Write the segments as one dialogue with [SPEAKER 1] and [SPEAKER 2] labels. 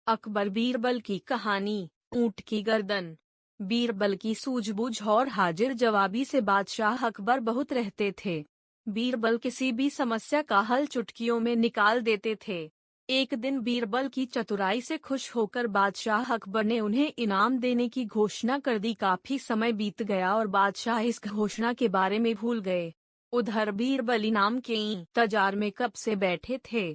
[SPEAKER 1] अकबर बीरबल की कहानी। ऊंट की गर्दन। बीरबल की सूझबूझ और हाजिर जवाबी से बादशाह अकबर बहुत रहते थे। बीरबल किसी भी समस्या का हल चुटकियों में निकाल देते थे। एक दिन बीरबल की चतुराई से खुश होकर बादशाह अकबर ने उन्हें इनाम देने की घोषणा कर दी। काफी समय बीत गया और बादशाह इस घोषणा के बारे में भूल गए। उधर बीरबल इनाम के इंतजार में कब से बैठे थे।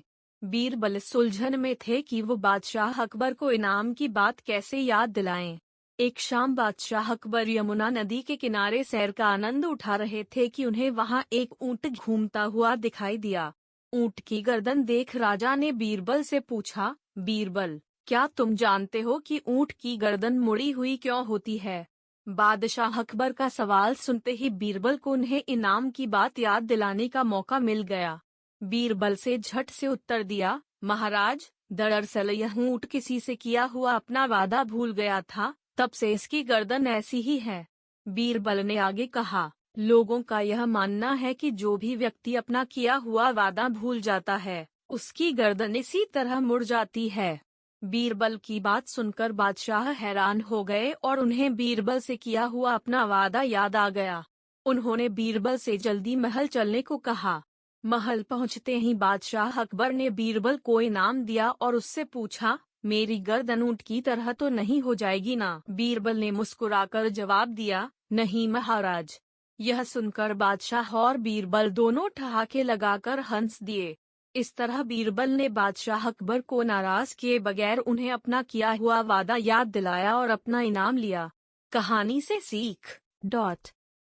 [SPEAKER 1] बीरबल सुलझन में थे कि वो बादशाह अकबर को इनाम की बात कैसे याद दिलाएं। एक शाम बादशाह अकबर यमुना नदी के किनारे सैर का आनंद उठा रहे थे कि उन्हें वहां एक ऊंट घूमता हुआ दिखाई दिया। ऊंट की गर्दन देख राजा ने बीरबल से पूछा, बीरबल, क्या तुम जानते हो कि ऊंट की गर्दन मुड़ी हुई क्यों होती है? बादशाह अकबर का सवाल सुनते ही बीरबल को उन्हें इनाम की बात याद दिलाने का मौका मिल गया। बीरबल से झट से उत्तर दिया, महाराज, दरअसल यह ऊंट किसी से किया हुआ अपना वादा भूल गया था, तब से इसकी गर्दन ऐसी ही है। बीरबल ने आगे कहा, लोगों का यह मानना है कि जो भी व्यक्ति अपना किया हुआ वादा भूल जाता है, उसकी गर्दन इसी तरह मुड़ जाती है। बीरबल की बात सुनकर बादशाह हैरान हो गए और उन्हें बीरबल से किया हुआ अपना वादा याद आ गया। उन्होंने बीरबल से जल्दी महल चलने को कहा। महल पहुंचते ही बादशाह अकबर ने बीरबल को इनाम दिया और उससे पूछा, मेरी गर्दन ऊंट की तरह तो नहीं हो जाएगी ना? बीरबल ने मुस्कुराकर जवाब दिया, नहीं महाराज। यह सुनकर बादशाह और बीरबल दोनों ठहाके लगाकर हंस दिए। इस तरह बीरबल ने बादशाह अकबर को नाराज किए बगैर उन्हें अपना किया हुआ वादा याद दिलाया और अपना इनाम लिया। कहानी से सीख।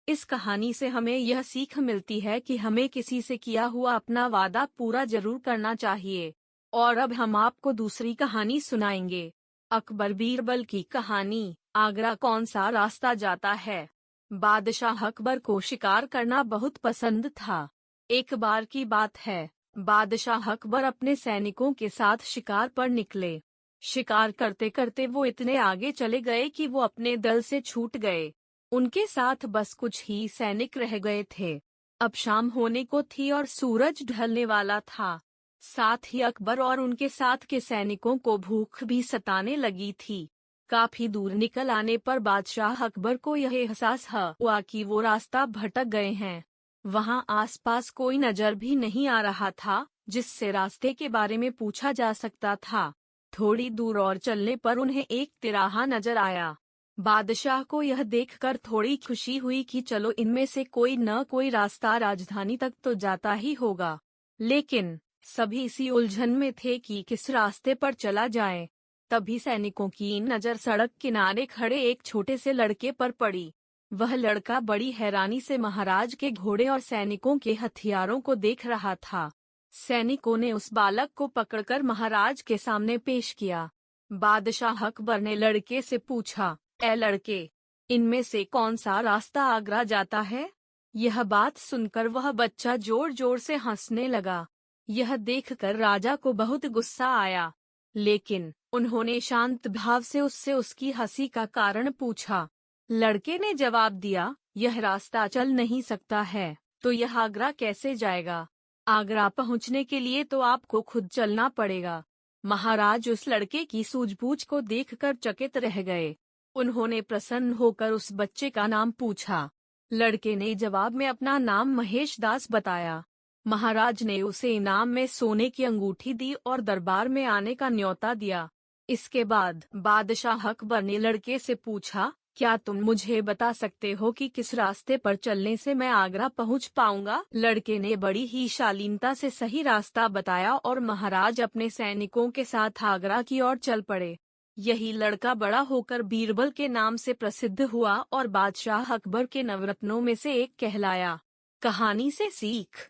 [SPEAKER 1] इस कहानी से हमें यह सीख मिलती है कि हमें किसी से किया हुआ अपना वादा पूरा जरूर करना चाहिए। और अब हम आपको दूसरी कहानी सुनाएंगे। अकबर बीरबल की कहानी। आगरा कौन सा रास्ता जाता है? बादशाह अकबर को शिकार करना बहुत पसंद था। एक बार की बात है, बादशाह अकबर अपने सैनिकों के साथ शिकार पर निकले। शिकार करते करते वो इतने आगे चले गए कि वो अपने दल से छूट गए। उनके साथ बस कुछ ही सैनिक रह गए थे। अब शाम होने को थी और सूरज ढलने वाला था। साथ ही अकबर और उनके साथ के सैनिकों को भूख भी सताने लगी थी। काफी दूर निकल आने पर बादशाह अकबर को यह एहसास हुआ कि वो रास्ता भटक गए हैं। वहां आसपास कोई नजर भी नहीं आ रहा था जिससे रास्ते के बारे में पूछा जा सकता था। थोड़ी दूर और चलने पर उन्हें एक तिराहा नजर आया। बादशाह को यह देखकर थोड़ी खुशी हुई कि चलो इनमें से कोई न कोई रास्ता राजधानी तक तो जाता ही होगा। लेकिन सभी इसी उलझन में थे कि किस रास्ते पर चला जाए। तभी सैनिकों की नजर सड़क किनारे खड़े एक छोटे से लड़के पर पड़ी। वह लड़का बड़ी हैरानी से महाराज के घोड़े और सैनिकों के हथियारों को देख रहा था। सैनिकों ने उस बालक को पकड़कर महाराज के सामने पेश किया। बादशाह अकबर ने लड़के से पूछा, ए लड़के, इनमें से कौन सा रास्ता आगरा जाता है? यह बात सुनकर वह बच्चा जोर जोर से हंसने लगा। यह देखकर राजा को बहुत गुस्सा आया, लेकिन उन्होंने शांत भाव से उससे उसकी हंसी का कारण पूछा। लड़के ने जवाब दिया, यह रास्ता चल नहीं सकता है, तो यह आगरा कैसे जाएगा? आगरा पहुंचने के लिए तो आपको खुद चलना पड़ेगा। महाराज उस लड़के की सूझबूझ को देखकर चकित रह गए। उन्होंने प्रसन्न होकर उस बच्चे का नाम पूछा। लड़के ने जवाब में अपना नाम महेश दास बताया। महाराज ने उसे इनाम में सोने की अंगूठी दी और दरबार में आने का न्योता दिया। इसके बाद बादशाह अकबर ने लड़के से पूछा, क्या तुम मुझे बता सकते हो कि किस रास्ते पर चलने से मैं आगरा पहुंच पाऊंगा? लड़के ने बड़ी ही शालीनता से सही रास्ता बताया और महाराज अपने सैनिकों के साथ आगरा की ओर चल पड़े। यही लड़का बड़ा होकर बीरबल के नाम से प्रसिद्ध हुआ और बादशाह अकबर के नवरत्नों में से एक कहलाया। कहानी से सीख।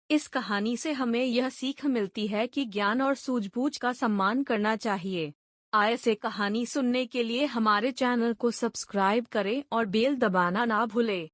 [SPEAKER 1] इस कहानी से हमें यह सीख मिलती है कि ज्ञान और सूझबूझ का सम्मान करना चाहिए। ऐसे कहानी सुनने के लिए हमारे चैनल को सब्सक्राइब करें और बेल दबाना ना भूलें।